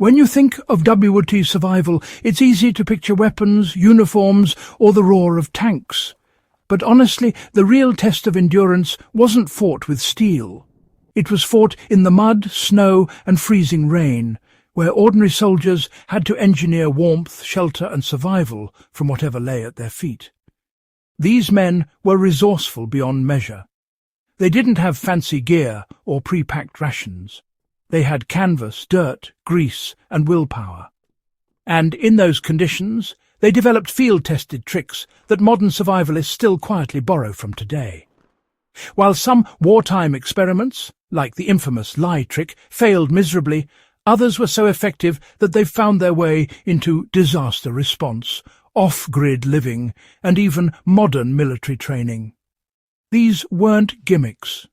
When you think of WWII survival, it's easy to picture weapons, uniforms, or the roar of tanks. But honestly, the real test of endurance wasn't fought with steel. It was fought in the mud, snow, and freezing rain, where ordinary soldiers had to engineer warmth, shelter, and survival from whatever lay at their feet. These men were resourceful beyond measure. They didn't have fancy gear or pre-packed rations. They had canvas, dirt, grease, and willpower. And in those conditions, they developed field-tested tricks that modern survivalists still quietly borrow from today. While some wartime experiments, like the infamous lie trick, failed miserably, others were so effective that they found their way into disaster response, off-grid living, and even modern military training. These weren't gimmicks.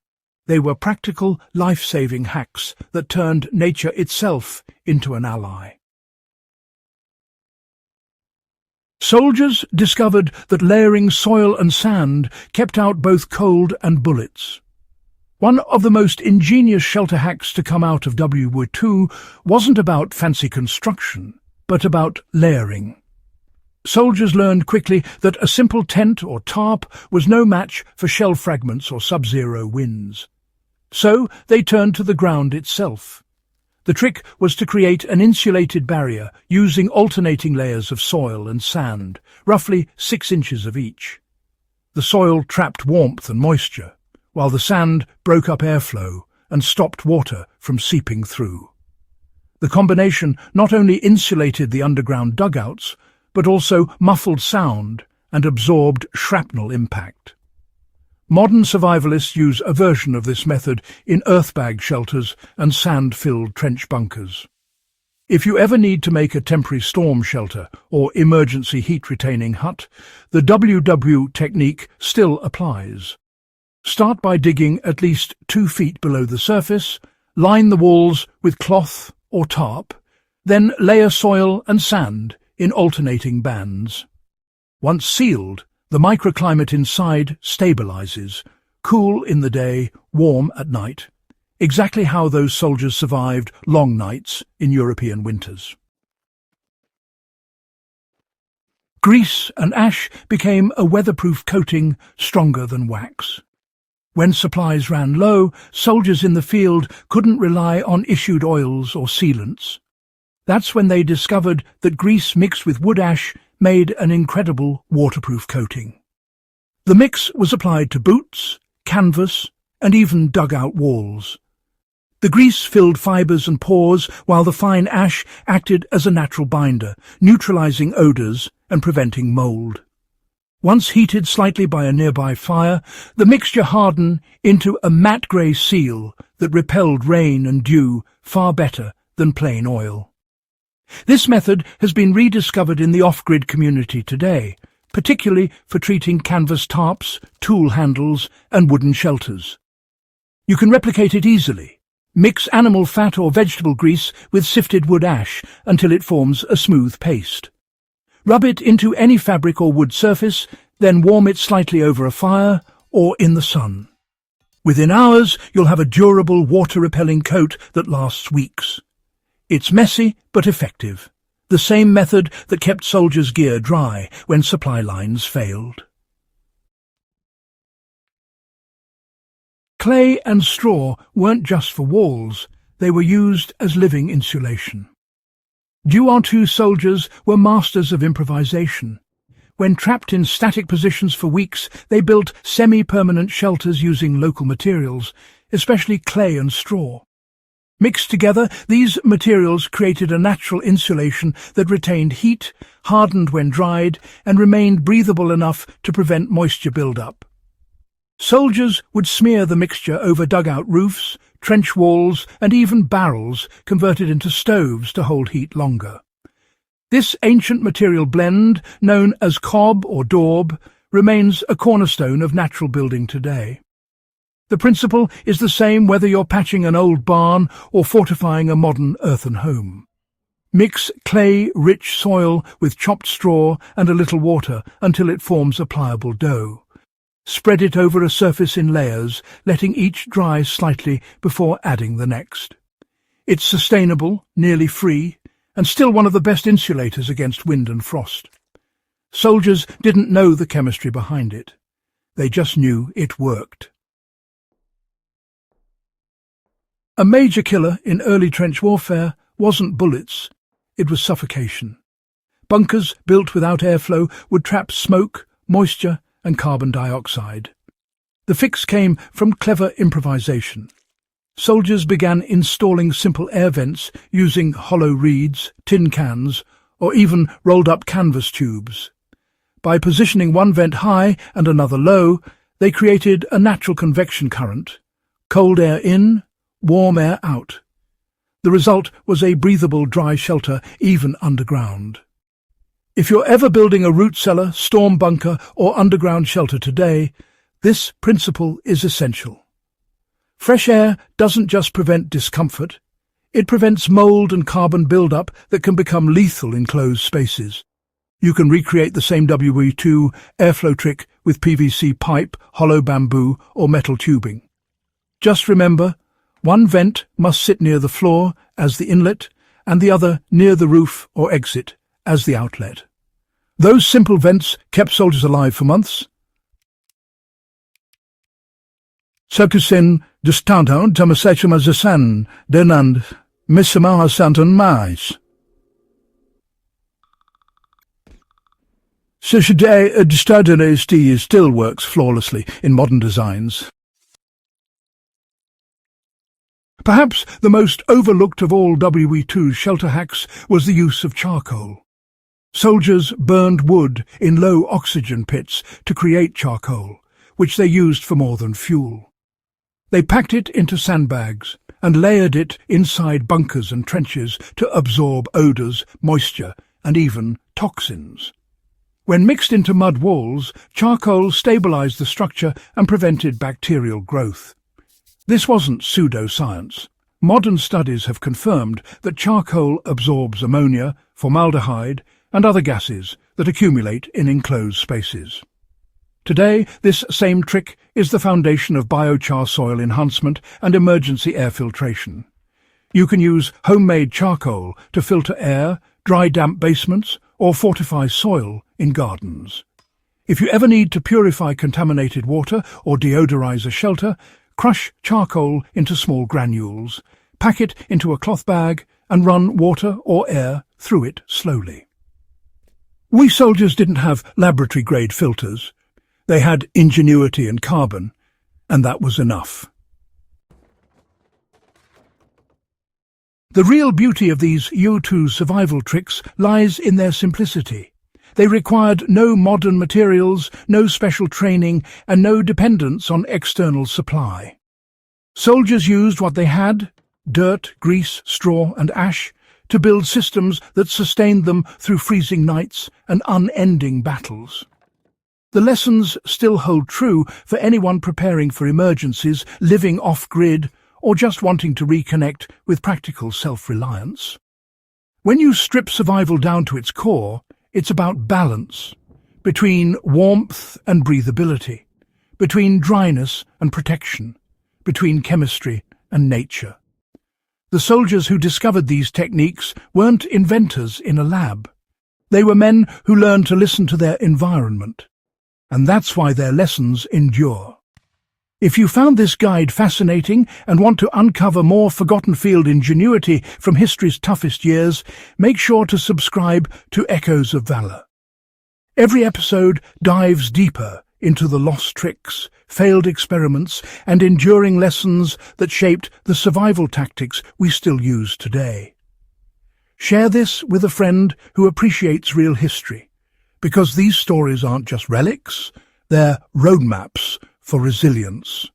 They were practical, life-saving hacks that turned nature itself into an ally. Soldiers discovered that layering soil and sand kept out both cold and bullets. One of the most ingenious shelter hacks to come out of WWII wasn't about fancy construction, but about layering. Soldiers learned quickly that a simple tent or tarp was no match for shell fragments or sub-zero winds. So they turned to the ground itself. The trick was to create an insulated barrier using alternating layers of soil and sand, roughly 6 inches of each. The soil trapped warmth and moisture, while the sand broke up airflow and stopped water from seeping through. The combination not only insulated the underground dugouts, but also muffled sound and absorbed shrapnel impact. Modern survivalists use a version of this method in earthbag shelters and sand-filled trench bunkers. If you ever need to make a temporary storm shelter or emergency heat-retaining hut, the WWII technique still applies. Start by digging at least 2 feet below the surface, line the walls with cloth or tarp, then layer soil and sand in alternating bands. Once sealed, the microclimate inside stabilizes, cool in the day, warm at night, exactly how those soldiers survived long nights in European winters. Grease and ash became a weatherproof coating stronger than wax. When supplies ran low, soldiers in the field couldn't rely on issued oils or sealants. That's when they discovered that grease mixed with wood ash made an incredible waterproof coating. The mix was applied to boots, canvas, and even dugout walls. The grease filled fibres and pores, while the fine ash acted as a natural binder, neutralizing odours and preventing mould. Once heated slightly by a nearby fire, the mixture hardened into a matte grey seal that repelled rain and dew far better than plain oil. This method has been rediscovered in the off-grid community today, particularly for treating canvas tarps, tool handles, and wooden shelters. You can replicate it easily. Mix animal fat or vegetable grease with sifted wood ash until it forms a smooth paste. Rub it into any fabric or wood surface, then warm it slightly over a fire or in the sun. Within hours, you'll have a durable, water-repelling coat that lasts weeks. It's messy but effective, the same method that kept soldiers' gear dry when supply lines failed. Clay and straw weren't just for walls, they were used as living insulation. WWII soldiers were masters of improvisation. When trapped in static positions for weeks, they built semi-permanent shelters using local materials, especially clay and straw. Mixed together, these materials created a natural insulation that retained heat, hardened when dried, and remained breathable enough to prevent moisture build-up. Soldiers would smear the mixture over dugout roofs, trench walls, and even barrels converted into stoves to hold heat longer. This ancient material blend, known as cob or daub, remains a cornerstone of natural building today. The principle is the same whether you're patching an old barn or fortifying a modern earthen home. Mix clay-rich soil with chopped straw and a little water until it forms a pliable dough. Spread it over a surface in layers, letting each dry slightly before adding the next. It's sustainable, nearly free, and still one of the best insulators against wind and frost. Soldiers didn't know the chemistry behind it. They just knew it worked. A major killer in early trench warfare wasn't bullets, it was suffocation. Bunkers built without airflow would trap smoke, moisture, and carbon dioxide. The fix came from clever improvisation. Soldiers began installing simple air vents using hollow reeds, tin cans, or even rolled-up canvas tubes. By positioning one vent high and another low, they created a natural convection current. Cold air in, warm air out. The result was a breathable dry shelter even underground. If you're ever building a root cellar, storm bunker, or underground shelter today, this principle is essential. Fresh air doesn't just prevent discomfort, it prevents mold and carbon buildup that can become lethal in closed spaces. You can recreate the same WWII airflow trick with PVC pipe, hollow bamboo, or metal tubing. Just remember, one vent must sit near the floor as the inlet, and the other near the roof or exit as the outlet. Those simple vents kept soldiers alive for months. Circusin distantan tamasachamazasan denand misamahasantan mais. So today, a distantan still works flawlessly in modern designs. Perhaps the most overlooked of all WWII's shelter hacks was the use of charcoal. Soldiers burned wood in low oxygen pits to create charcoal, which they used for more than fuel. They packed it into sandbags and layered it inside bunkers and trenches to absorb odours, moisture, and even toxins. When mixed into mud walls, charcoal stabilized the structure and prevented bacterial growth. This wasn't pseudoscience. Modern studies have confirmed that charcoal absorbs ammonia, formaldehyde, and other gases that accumulate in enclosed spaces. Today, this same trick is the foundation of biochar soil enhancement and emergency air filtration. You can use homemade charcoal to filter air, dry damp basements, or fortify soil in gardens. If you ever need to purify contaminated water or deodorize a shelter, crush charcoal into small granules, pack it into a cloth bag, and run water or air through it slowly. We soldiers didn't have laboratory-grade filters. They had ingenuity and carbon, and that was enough. The real beauty of these U2 survival tricks lies in their simplicity. They required no modern materials, no special training, and no dependence on external supply. Soldiers used what they had, dirt, grease, straw, and ash, to build systems that sustained them through freezing nights and unending battles. The lessons still hold true for anyone preparing for emergencies, living off-grid, or just wanting to reconnect with practical self-reliance. When you strip survival down to its core, it's about balance, between warmth and breathability, between dryness and protection, between chemistry and nature. The soldiers who discovered these techniques weren't inventors in a lab. They were men who learned to listen to their environment. And that's why their lessons endure. If you found this guide fascinating and want to uncover more forgotten field ingenuity from history's toughest years, make sure to subscribe to Echoes of Valor. Every episode dives deeper into the lost tricks, failed experiments, and enduring lessons that shaped the survival tactics we still use today. Share this with a friend who appreciates real history, because these stories aren't just relics, they're roadmaps for resilience.